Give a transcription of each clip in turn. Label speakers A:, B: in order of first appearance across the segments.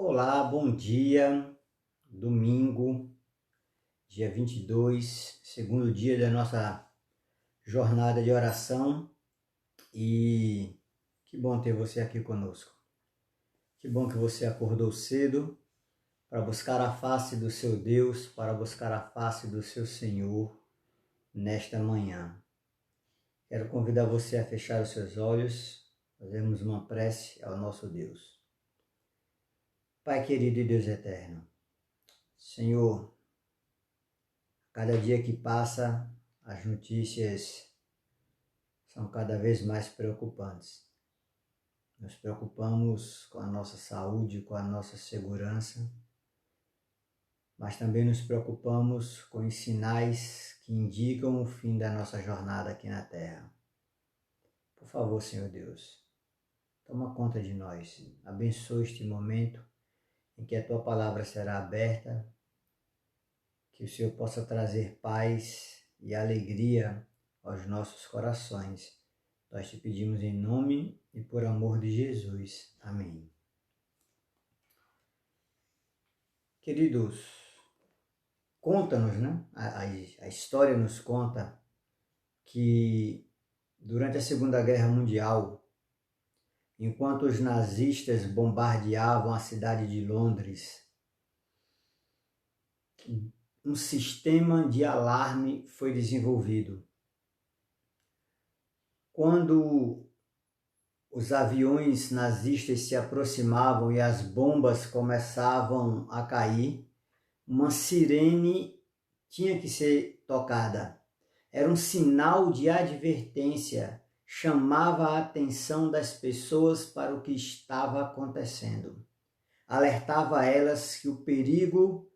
A: Olá, bom dia. Domingo, dia 22, segundo dia da nossa jornada de oração. E que bom ter você aqui conosco. Que bom que você acordou cedo para buscar a face do seu Deus, para buscar a face do seu Senhor nesta manhã. Quero convidar você a fechar os seus olhos, fazermos uma prece ao nosso Deus. Pai querido e Deus eterno, Senhor, cada dia que passa, as notícias são cada vez mais preocupantes. Nos preocupamos com a nossa saúde, com a nossa segurança, mas também nos preocupamos com os sinais que indicam o fim da nossa jornada aqui na Terra. Por favor, Senhor Deus, toma conta de nós. Abençoe este momento em que a Tua palavra será aberta, que o Senhor possa trazer paz e alegria aos nossos corações. Nós te pedimos em nome e por amor de Jesus. Amém. Queridos, conta-nos, né? A história nos conta que durante a Segunda Guerra Mundial, enquanto os nazistas bombardeavam a cidade de Londres, um sistema de alarme foi desenvolvido. Quando os aviões nazistas se aproximavam e as bombas começavam a cair, uma sirene tinha que ser tocada. Era um sinal de advertência, chamava a atenção das pessoas para o que estava acontecendo. Alertava elas que o perigo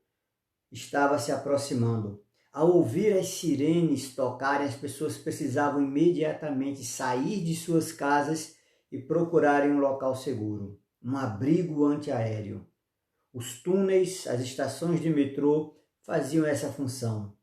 A: estava se aproximando. Ao ouvir as sirenes tocarem, as pessoas precisavam imediatamente sair de suas casas e procurarem um local seguro, um abrigo antiaéreo. Os túneis, as estações de metrô faziam essa função.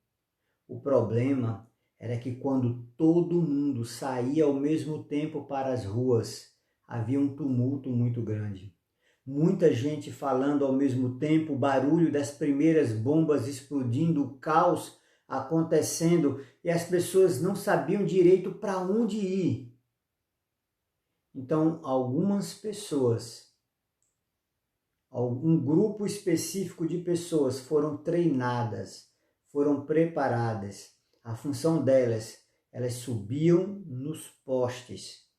A: O problema era que quando todo mundo saía ao mesmo tempo para as ruas, havia um tumulto muito grande. Muita gente falando ao mesmo tempo, o barulho das primeiras bombas explodindo, o caos acontecendo e as pessoas não sabiam direito para onde ir. Então, algumas pessoas, um grupo específico de pessoas foram treinadas, foram preparadas. A função delas, elas subiam nos postes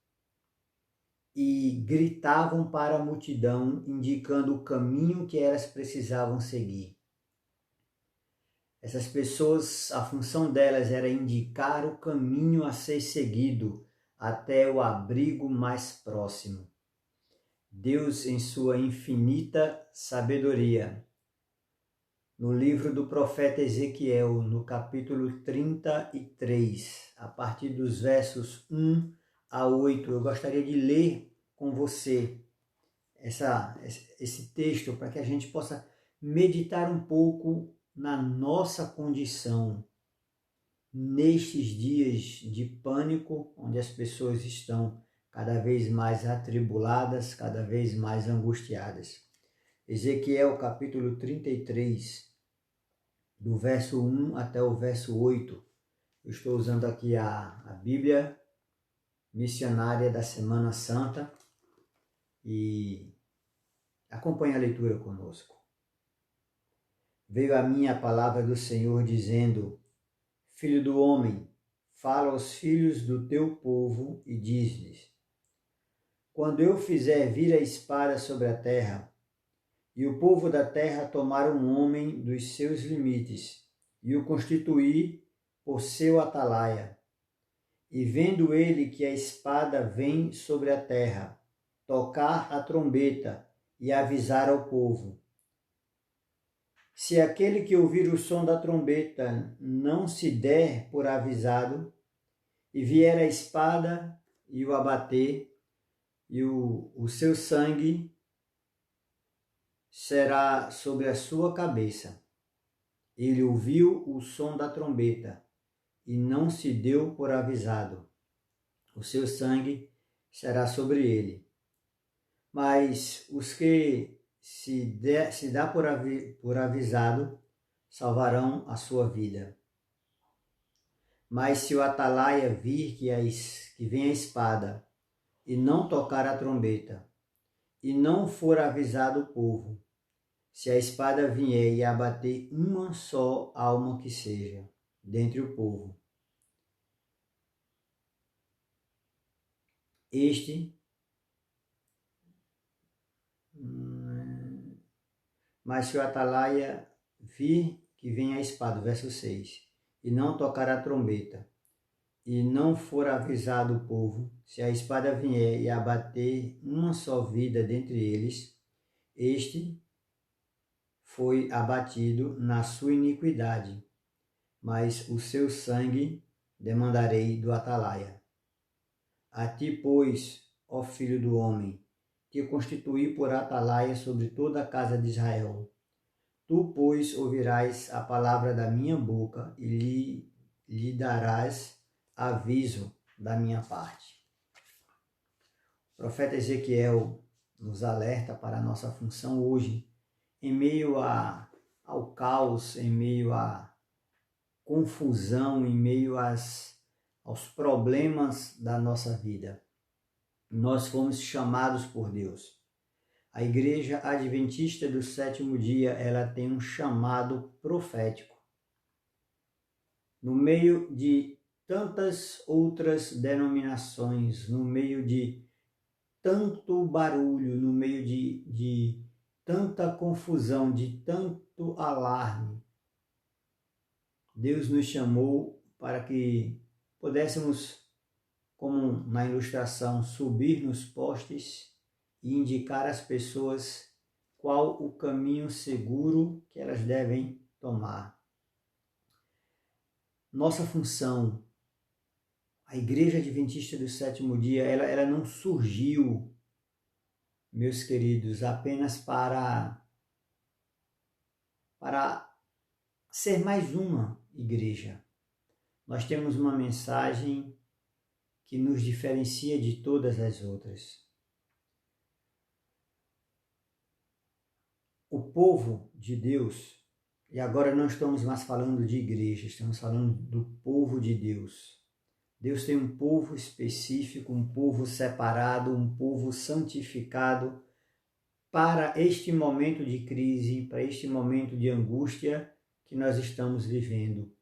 A: e gritavam para a multidão, indicando o caminho que elas precisavam seguir. Essas pessoas, a função delas era indicar o caminho a ser seguido até o abrigo mais próximo. Deus, em sua infinita sabedoria, no livro do profeta Ezequiel, no capítulo 33, a partir dos versos 1 a 8, eu gostaria de ler com você esse texto para que a gente possa meditar um pouco na nossa condição nestes dias de pânico, onde as pessoas estão cada vez mais atribuladas, cada vez mais angustiadas. Ezequiel capítulo 33, do verso 1 até o verso 8. Eu estou usando aqui a Bíblia Missionária da Semana Santa e acompanhe a leitura conosco. Veio a mim a palavra do Senhor dizendo: Filho do homem, fala aos filhos do teu povo e diz-lhes: Quando eu fizer vir a espada sobre a terra, e o povo da terra tomar um homem dos seus limites, e o constituir por seu atalaia, e vendo ele que a espada vem sobre a terra, tocar a trombeta e avisar ao povo. Se aquele que ouvir o som da trombeta não se der por avisado, e vier a espada e o abater, e o seu sangue será sobre a sua cabeça. Ele ouviu o som da trombeta e não se deu por avisado. O seu sangue será sobre ele. Mas os que se dá por avisado, salvarão a sua vida. Mas se o atalaia vir que vem a espada, e não tocar a trombeta, e não for avisado o povo, se a espada vier e abater uma só alma que seja, dentre o povo, mas se o atalaia vir que vem a espada, verso 6, e não tocar a trombeta, e não for avisado o povo, se a espada vier e abater uma só vida dentre eles, este foi abatido na sua iniquidade, mas o seu sangue demandarei do atalaia. A ti, pois, ó filho do homem, te constituí por atalaia sobre toda a casa de Israel. Tu, pois, ouvirás a palavra da minha boca e lhe darás aviso da minha parte. O profeta Ezequiel nos alerta para a nossa função hoje, em meio ao caos, em meio à confusão, em meio aos problemas da nossa vida. Nós fomos chamados por Deus. A Igreja Adventista do Sétimo Dia, ela tem um chamado profético. No meio de tantas outras denominações, no meio de tanto barulho, no meio de tanta confusão, de tanto alarme, Deus nos chamou para que pudéssemos, como na ilustração, subir nos postes e indicar às pessoas qual o caminho seguro que elas devem tomar. Nossa função, a Igreja Adventista do Sétimo Dia, ela não surgiu, meus queridos, apenas para ser mais uma igreja. Nós temos uma mensagem que nos diferencia de todas as outras. O povo de Deus, e agora não estamos mais falando de igreja, estamos falando do povo de Deus. Deus tem um povo específico, um povo separado, um povo santificado para este momento de crise, para este momento de angústia que nós estamos vivendo.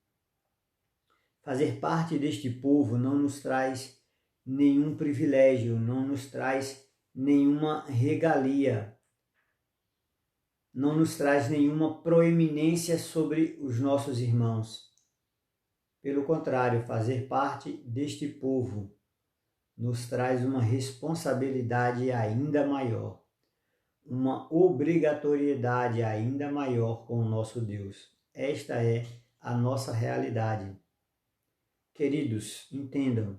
A: Fazer parte deste povo não nos traz nenhum privilégio, não nos traz nenhuma regalia, não nos traz nenhuma proeminência sobre os nossos irmãos. Pelo contrário, fazer parte deste povo nos traz uma responsabilidade ainda maior, uma obrigatoriedade ainda maior com o nosso Deus. Esta é a nossa realidade. Queridos, entendam,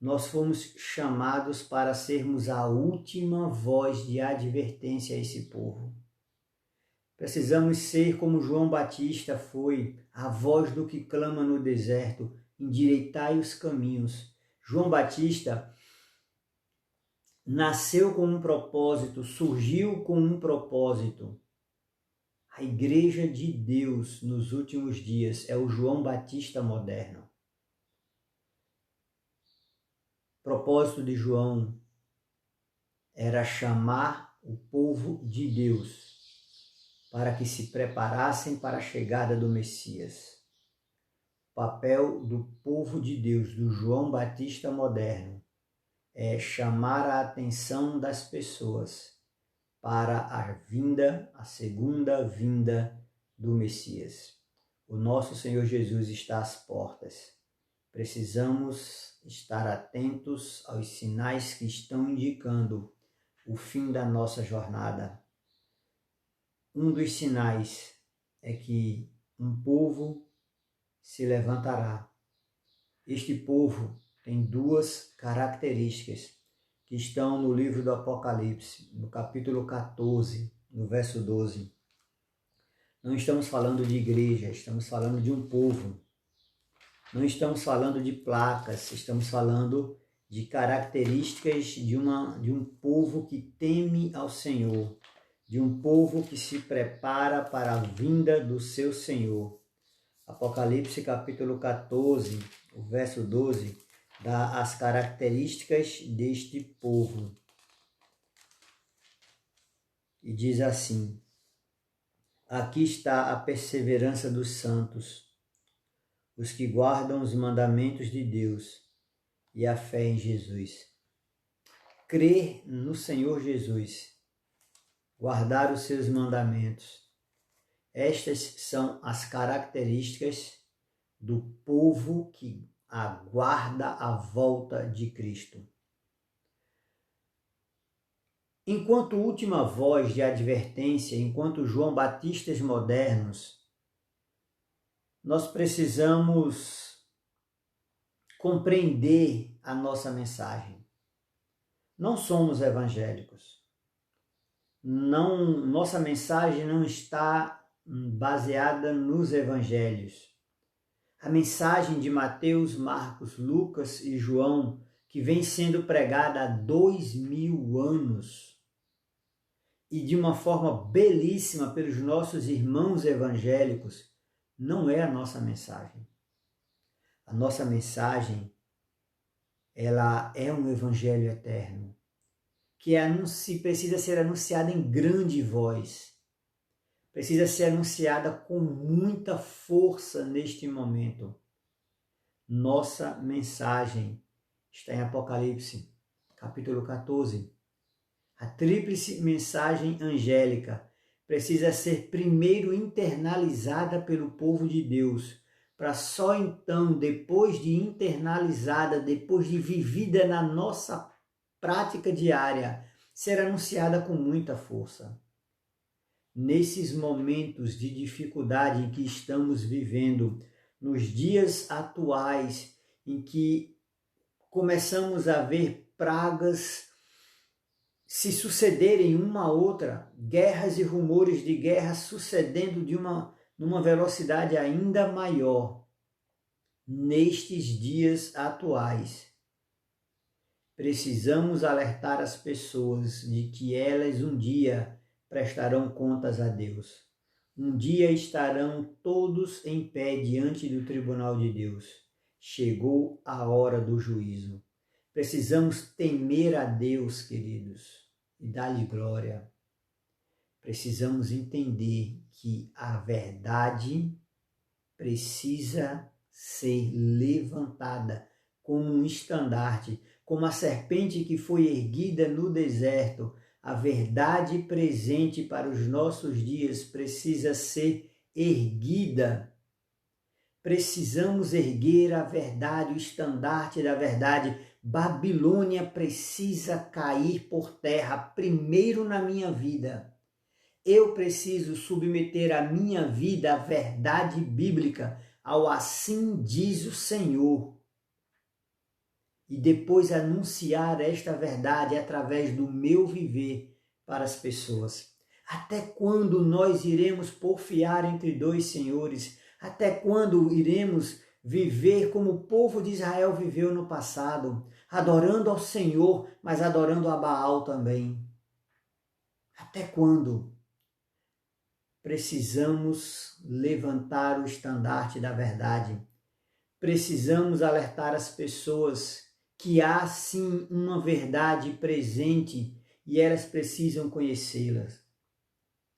A: nós fomos chamados para sermos a última voz de advertência a esse povo. Precisamos ser como João Batista foi, a voz do que clama no deserto, endireitai os caminhos. João Batista nasceu com um propósito, surgiu com um propósito. A Igreja de Deus nos últimos dias é o João Batista moderno. O propósito de João era chamar o povo de Deus para que se preparassem para a chegada do Messias. O papel do povo de Deus, do João Batista moderno, é chamar a atenção das pessoas para a segunda vinda do Messias. O nosso Senhor Jesus está às portas. Precisamos estar atentos aos sinais que estão indicando o fim da nossa jornada. Um dos sinais é que um povo se levantará. Este povo tem duas características que estão no livro do Apocalipse, no capítulo 14, no verso 12. Não estamos falando de igreja, estamos falando de um povo. Não estamos falando de placas, estamos falando de características de um povo que teme ao Senhor, de um povo que se prepara para a vinda do seu Senhor. Apocalipse capítulo 14, o verso 12, dá as características deste povo. E diz assim: aqui está a perseverança dos santos, os que guardam os mandamentos de Deus e a fé em Jesus. Crer no Senhor Jesus, guardar os seus mandamentos. Estas são as características do povo que aguarda a volta de Cristo. Enquanto última voz de advertência, enquanto João Batistas modernos, nós precisamos compreender a nossa mensagem. Não somos evangélicos. Nossa mensagem não está baseada nos evangelhos. A mensagem de Mateus, Marcos, Lucas e João, que vem sendo pregada há 2000 anos e de uma forma belíssima pelos nossos irmãos evangélicos, não é a nossa mensagem. A nossa mensagem, ela é um evangelho eterno, que precisa ser anunciada em grande voz, precisa ser anunciada com muita força neste momento. Nossa mensagem está em Apocalipse, capítulo 14. A tríplice mensagem angélica precisa ser primeiro internalizada pelo povo de Deus, para só então, depois de internalizada, depois de vivida na nossa prática diária, ser anunciada com muita força. Nesses momentos de dificuldade em que estamos vivendo, nos dias atuais em que começamos a ver pragas se sucederem uma a outra, guerras e rumores de guerra sucedendo numa velocidade ainda maior, nestes dias atuais, precisamos alertar as pessoas de que elas um dia prestarão contas a Deus. Um dia estarão todos em pé diante do tribunal de Deus. Chegou a hora do juízo. Precisamos temer a Deus, queridos, e dar-lhe glória. Precisamos entender que a verdade precisa ser levantada como um estandarte, como a serpente que foi erguida no deserto. A verdade presente para os nossos dias precisa ser erguida. Precisamos erguer a verdade, o estandarte da verdade. Babilônia precisa cair por terra primeiro na minha vida. Eu preciso submeter a minha vida à verdade bíblica, ao assim diz o Senhor. E depois anunciar esta verdade através do meu viver para as pessoas. Até quando nós iremos porfiar entre dois senhores? Até quando iremos viver como o povo de Israel viveu no passado, adorando ao Senhor, mas adorando a Baal também? Até quando? Precisamos levantar o estandarte da verdade. Precisamos alertar as pessoas que há sim uma verdade presente e elas precisam conhecê-las.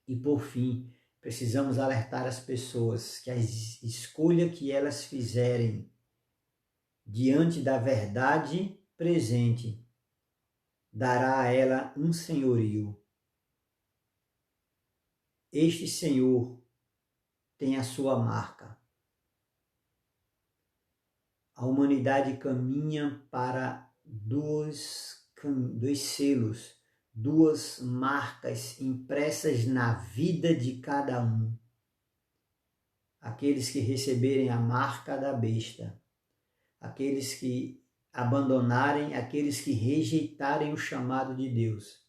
A: E por fim, precisamos alertar as pessoas que a escolha que elas fizerem diante da verdade presente dará a ela um senhorio. Este Senhor tem a sua marca. A humanidade caminha para dois selos, duas marcas impressas na vida de cada um. Aqueles que receberem a marca da besta, aqueles que abandonarem, aqueles que rejeitarem o chamado de Deus,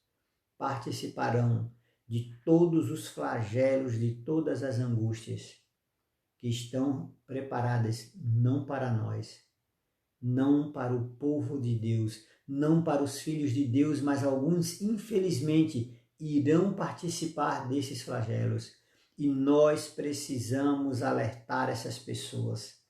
A: participarão de todos os flagelos, de todas as angústias que estão preparadas não para nós, não para o povo de Deus, não para os filhos de Deus, mas alguns, infelizmente, irão participar desses flagelos. E nós precisamos alertar essas pessoas.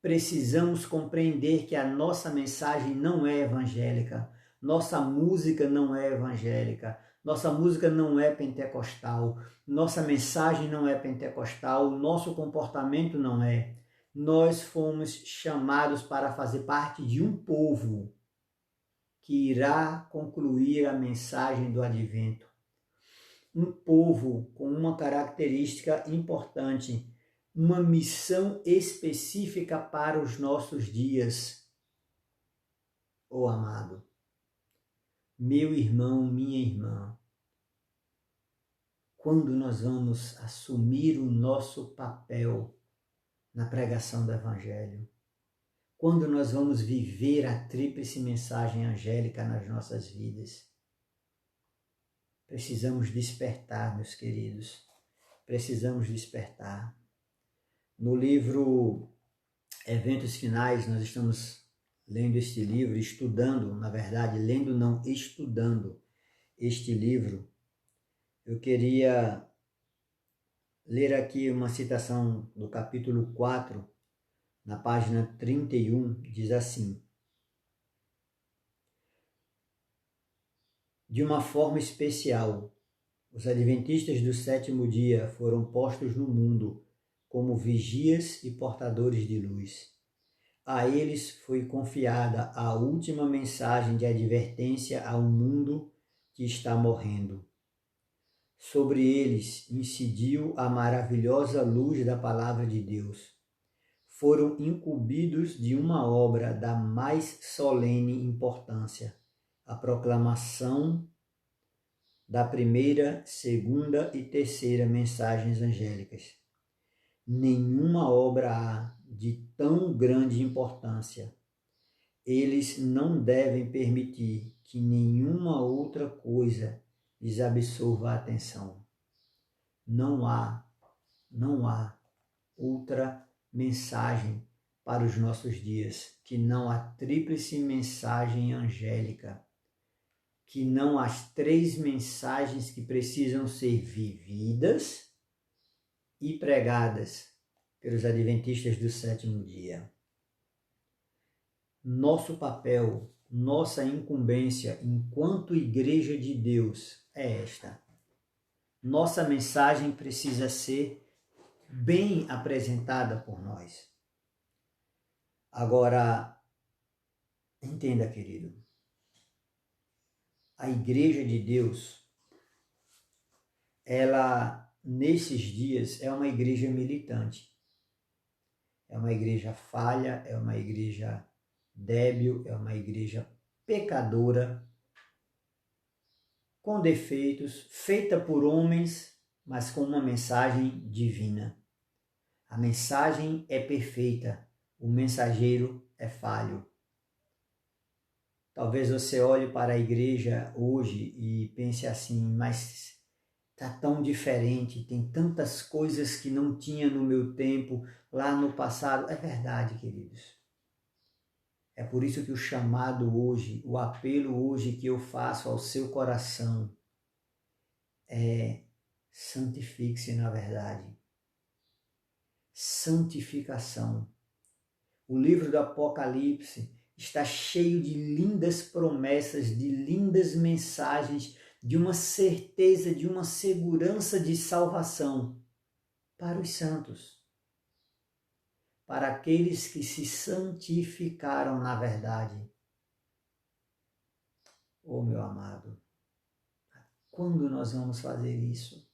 A: Precisamos compreender que a nossa mensagem não é evangélica, nossa música não é evangélica, nossa música não é pentecostal, nossa mensagem não é pentecostal, nosso comportamento não é. Nós fomos chamados para fazer parte de um povo que irá concluir a mensagem do advento. Um povo com uma característica importante, uma missão específica para os nossos dias. Oh amado, meu irmão, minha irmã, quando nós vamos assumir o nosso papel na pregação do Evangelho, quando nós vamos viver a tríplice mensagem angélica nas nossas vidas, precisamos despertar, meus queridos, precisamos despertar. No livro Eventos Finais, nós estamos lendo este livro, estudando, na verdade, lendo não, estudando este livro. Eu queria ler aqui uma citação do capítulo 4, na página 31, diz assim: de uma forma especial, os adventistas do sétimo dia foram postos no mundo como vigias e portadores de luz. A eles foi confiada a última mensagem de advertência ao mundo que está morrendo. Sobre eles incidiu a maravilhosa luz da palavra de Deus. Foram incumbidos de uma obra da mais solene importância, a proclamação da primeira, segunda e terceira mensagens angélicas. Nenhuma obra há de tão grande importância. Eles não devem permitir que nenhuma outra coisa lhes absorva a atenção. Não há outra mensagem para os nossos dias que não a tríplice mensagem angélica, que não as três mensagens que precisam ser vividas e pregadas pelos adventistas do sétimo dia. Nosso papel, nossa incumbência enquanto Igreja de Deus é esta. Nossa mensagem precisa ser bem apresentada por nós. Agora, entenda, querido, a Igreja de Deus, ela, nesses dias, é uma igreja militante. É uma igreja falha, é uma igreja débil, é uma igreja pecadora, com defeitos, feita por homens, mas com uma mensagem divina. A mensagem é perfeita, o mensageiro é falho. Talvez você olhe para a igreja hoje e pense assim, mas está tão diferente, tem tantas coisas que não tinha no meu tempo, lá no passado. É verdade, queridos. É por isso que o chamado hoje, o apelo hoje que eu faço ao seu coração é: santifique-se na verdade. Santificação. O livro do Apocalipse está cheio de lindas promessas, de lindas mensagens, de uma certeza, de uma segurança de salvação para os santos, para aqueles que se santificaram na verdade. Oh, meu amado, quando nós vamos fazer isso?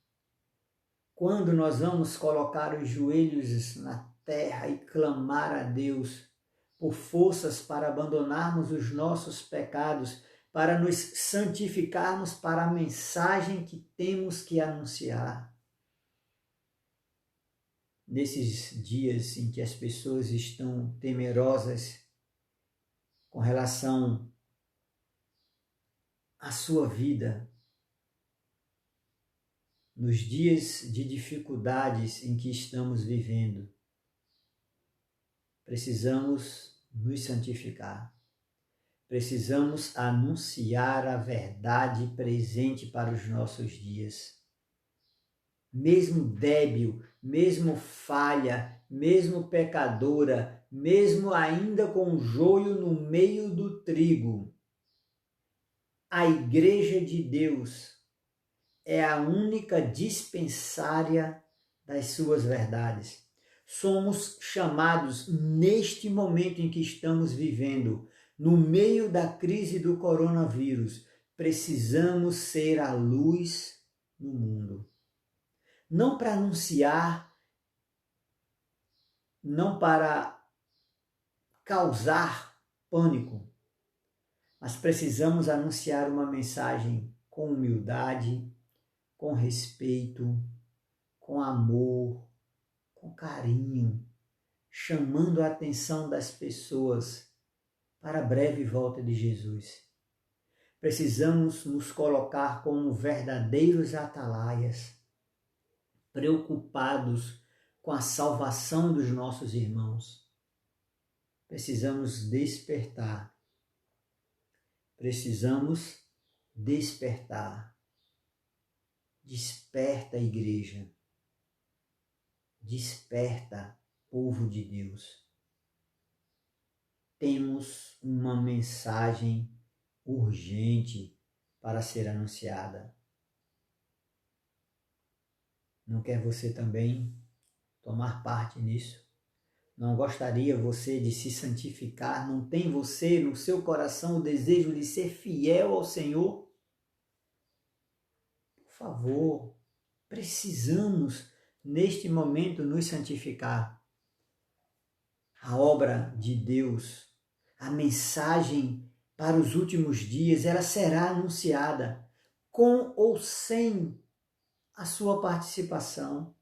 A: Quando nós vamos colocar os joelhos na terra e clamar a Deus por forças para abandonarmos os nossos pecados, para nos santificarmos para a mensagem que temos que anunciar? Nesses dias em que as pessoas estão temerosas com relação à sua vida, nos dias de dificuldades em que estamos vivendo, precisamos nos santificar. Precisamos anunciar a verdade presente para os nossos dias. Mesmo débil, mesmo falha, mesmo pecadora, mesmo ainda com joio no meio do trigo, a Igreja de Deus é a única dispensária das suas verdades. Somos chamados neste momento em que estamos vivendo, no meio da crise do coronavírus, precisamos ser a luz no mundo. Não para anunciar, não para causar pânico, mas precisamos anunciar uma mensagem com humildade, com respeito, com amor, com carinho, chamando a atenção das pessoas para a breve volta de Jesus. Precisamos nos colocar como verdadeiros atalaias, preocupados com a salvação dos nossos irmãos. Precisamos despertar. Precisamos despertar. Desperta, igreja. Desperta, povo de Deus. Temos uma mensagem urgente para ser anunciada. Não quer você também tomar parte nisso? Não gostaria você de se santificar? Não tem você no seu coração o desejo de ser fiel ao Senhor? Por favor, precisamos neste momento nos santificar. A obra de Deus, a mensagem para os últimos dias, ela será anunciada com ou sem a sua participação.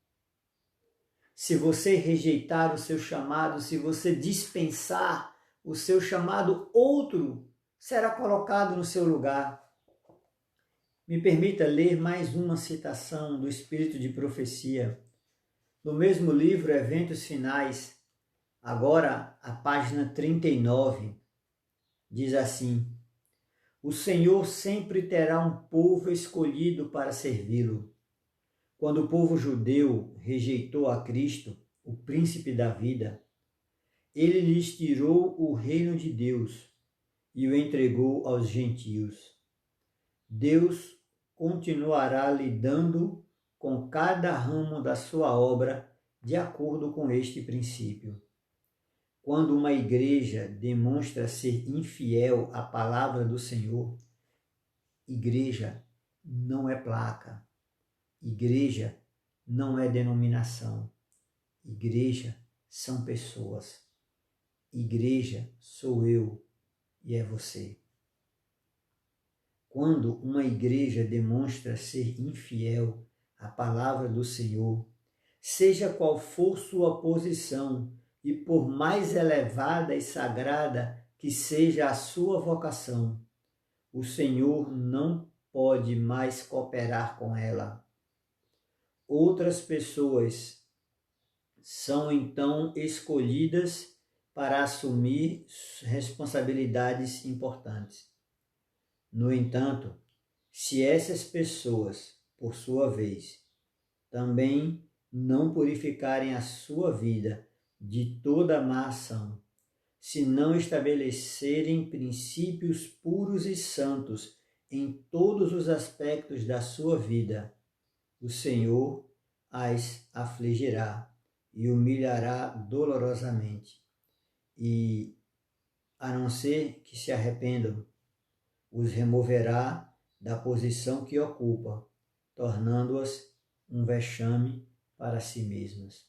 A: Se você rejeitar o seu chamado, se você dispensar o seu chamado, outro será colocado no seu lugar. Me permita ler mais uma citação do Espírito de Profecia. No mesmo livro, Eventos Finais, agora a página 39, diz assim: o Senhor sempre terá um povo escolhido para servi-lo. Quando o povo judeu rejeitou a Cristo, o príncipe da vida, ele lhes tirou o reino de Deus e o entregou aos gentios. Deus continuará lidando com cada ramo da sua obra de acordo com este princípio. Quando uma igreja demonstra ser infiel à palavra do Senhor, igreja não é placa, igreja não é denominação, igreja são pessoas, igreja sou eu e é você. Quando uma igreja demonstra ser infiel à palavra do Senhor, seja qual for sua posição, e por mais elevada e sagrada que seja a sua vocação, o Senhor não pode mais cooperar com ela. Outras pessoas são então escolhidas para assumir responsabilidades importantes. No entanto, se essas pessoas, por sua vez, também não purificarem a sua vida de toda má ação, se não estabelecerem princípios puros e santos em todos os aspectos da sua vida, o Senhor as afligirá e humilhará dolorosamente. E, a não ser que se arrependam, os removerá da posição que ocupam, tornando-as um vexame para si mesmas.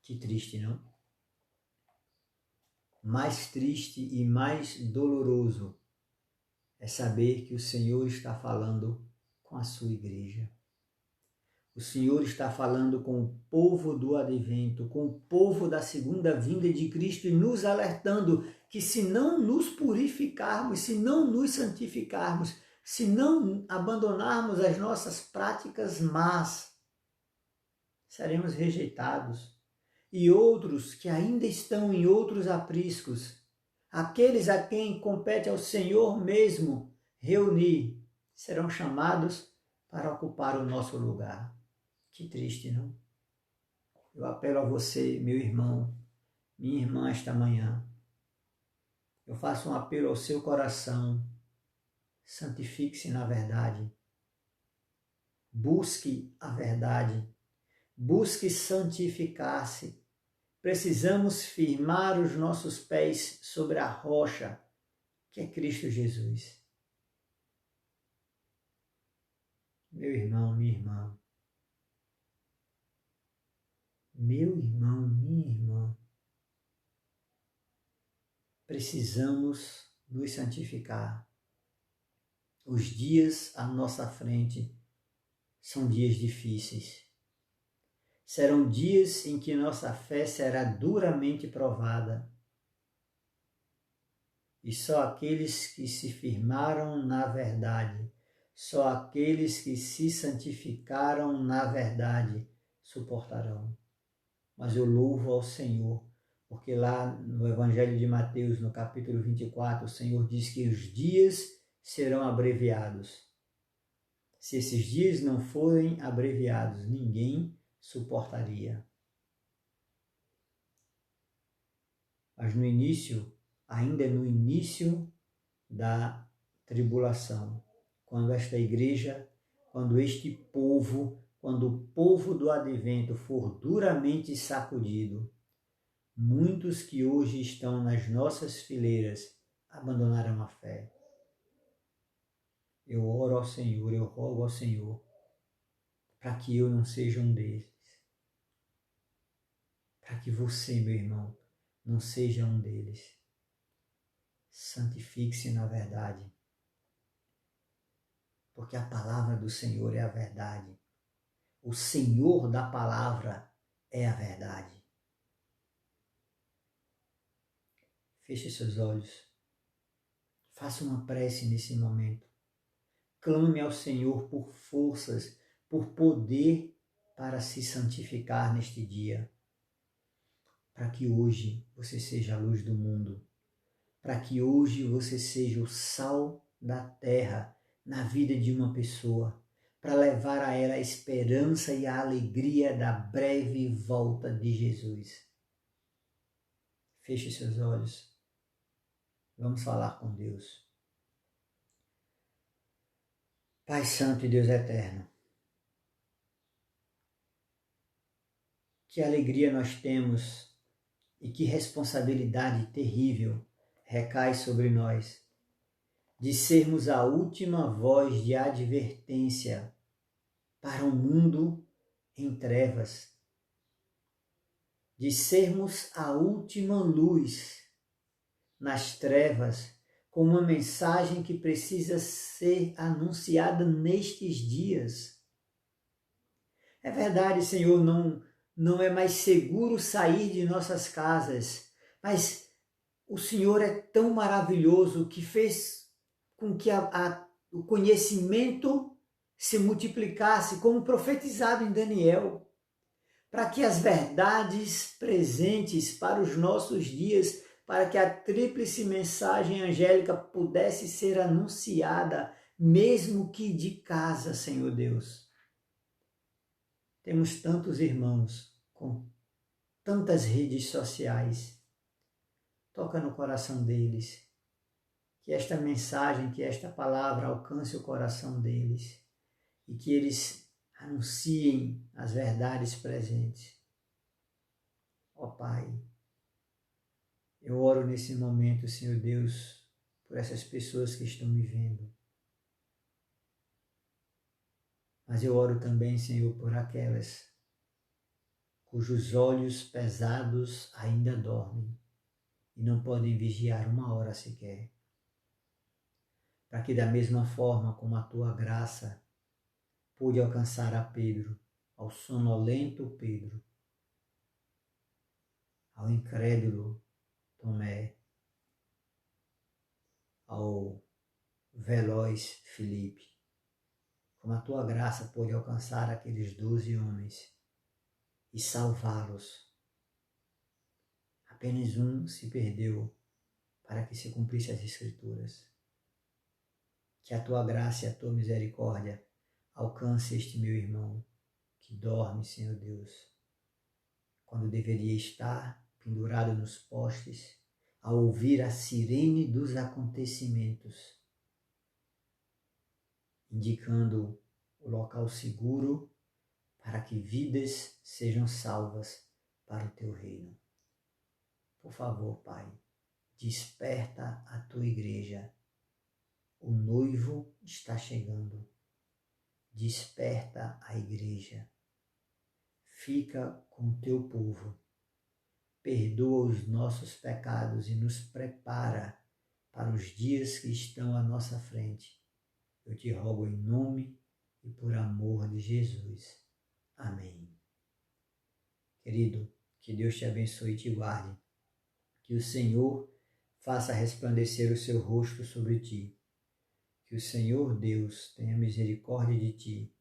A: Que triste, não? Mais triste e mais doloroso é saber que o Senhor está falando com a sua igreja. O Senhor está falando com o povo do advento, com o povo da segunda vinda de Cristo e nos alertando que se não nos purificarmos, se não nos santificarmos, se não abandonarmos as nossas práticas más, seremos rejeitados. E outros que ainda estão em outros apriscos Aqueles a quem compete ao Senhor mesmo reunir serão chamados para ocupar o nosso lugar. Que triste, não? Eu apelo a você, meu irmão, minha irmã, esta manhã. Eu faço um apelo ao seu coração. Santifique-se na verdade. Busque a verdade. Busque santificar-se. Precisamos firmar os nossos pés sobre a rocha, que é Cristo Jesus. Meu irmão, minha irmã. Meu irmão, minha irmã. Precisamos nos santificar. Os dias à nossa frente são dias difíceis. Serão dias em que nossa fé será duramente provada. E só aqueles que se firmaram na verdade, só aqueles que se santificaram na verdade, suportarão. Mas eu louvo ao Senhor, porque lá no Evangelho de Mateus, no capítulo 24, o Senhor diz que os dias serão abreviados. Se esses dias não forem abreviados, ninguém suportaria. Mas no início, ainda no início da tribulação, quando esta igreja, quando este povo, quando o povo do advento for duramente sacudido, muitos que hoje estão nas nossas fileiras abandonarão a fé. Eu oro ao Senhor, eu rogo ao Senhor, para que eu não seja um deles. Para que você, meu irmão, não seja um deles. Santifique-se na verdade. Porque a palavra do Senhor é a verdade. O Senhor da palavra é a verdade. Feche seus olhos. Faça uma prece nesse momento. Clame ao Senhor por forças, por poder para se santificar neste dia. Para que hoje você seja a luz do mundo. Para que hoje você seja o sal da terra na vida de uma pessoa. Para levar a ela a esperança e a alegria da breve volta de Jesus. Feche seus olhos. Vamos falar com Deus. Pai Santo e Deus Eterno, que alegria nós temos e que responsabilidade terrível recai sobre nós de sermos a última voz de advertência para um mundo em trevas, de sermos a última luz nas trevas, com uma mensagem que precisa ser anunciada nestes dias. É verdade, Senhor, não é mais seguro sair de nossas casas, mas o Senhor é tão maravilhoso que fez com que o conhecimento se multiplicasse, como profetizado em Daniel, para que as verdades presentes para os nossos dias, para que a tríplice mensagem angélica pudesse ser anunciada, mesmo que de casa, Senhor Deus. Temos tantos irmãos com tantas redes sociais. Toca no coração deles. Que esta mensagem, que esta palavra alcance o coração deles e que eles anunciem as verdades presentes. Ó Pai, eu oro nesse momento, Senhor Deus, por essas pessoas que estão me vendo. Mas eu oro também, Senhor, por aquelas cujos olhos pesados ainda dormem e não podem vigiar uma hora sequer. Para que da mesma forma como a Tua graça pôde alcançar a Pedro, ao sonolento Pedro, ao incrédulo Tomé, ao veloz Filipe, como a Tua graça pôde alcançar aqueles 12 homens e salvá-los. Apenas um se perdeu para que se cumprisse as Escrituras. Que a tua graça e a tua misericórdia alcance este meu irmão que dorme, Senhor Deus, quando deveria estar pendurado nos postes, a ouvir a sirene dos acontecimentos, indicando o local seguro para que vidas sejam salvas para o teu reino. Por favor, Pai, desperta a tua igreja. O noivo está chegando. Desperta a igreja. Fica com o teu povo. Perdoa os nossos pecados e nos prepara para os dias que estão à nossa frente. Eu te rogo em nome e por amor de Jesus. Amém. Querido, que Deus te abençoe e te guarde. Que o Senhor faça resplandecer o seu rosto sobre ti. Que o Senhor Deus tenha misericórdia de ti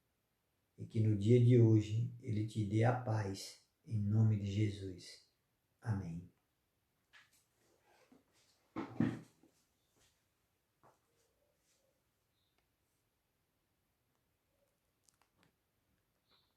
A: e que no dia de hoje Ele te dê a paz, em nome de Jesus. Amém.